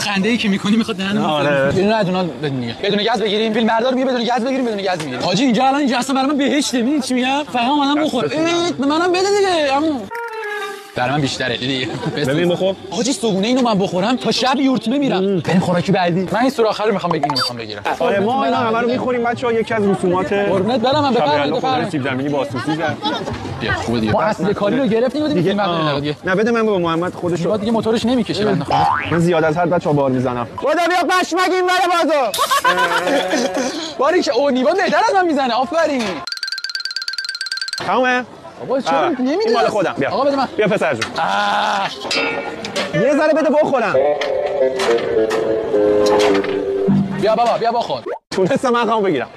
خنده‌ای که می‌کنی میخواد دهنم. آره بدون ادونا بدونی بدون گاز بگیریم فیلم بردار میگه بدون گاز بگیریم بدون گاز میگیریم. حاجی اینجا الان اینجا اصلا برای من بهشته. می‌بینی چی میگم؟ فقط اومدم بخور. به منم بده دیگه عمو. برای من بیشتره دیگه. ببین بخور. حاجی صبونه اینو من بخورم تا شب یورتمه میرم. بریم خوراکی بعدی. من این سور آخر رو میخوام بگیرم میخوام بگیرم. آره ما اینا همه رو می‌خوریم بچه‌ها. یکی از رسومات قربونت برم من بفرمایید سیب زمینی با سوسیس. بیا خوبه دیگه. ما اصل کاری رو گرفتیم دیگه دیگه. نه بده من با محمد خودش رو دیگه موتورش نمیکشه بنده خدا. من زیاد از حد بچه‌ها بار میزنم. خدا بیا پشمک این ور بازو. باری که او نیوا بهتر از من میزنه. آفرین. تمامه. بابا چرا نمیدونی؟ این مال خودم. بیا. آقا بده من. بیا پسر جون. یه ذره بده بخورم. بیا بابا بیا بخور. تونستم من خواهم بگیرم.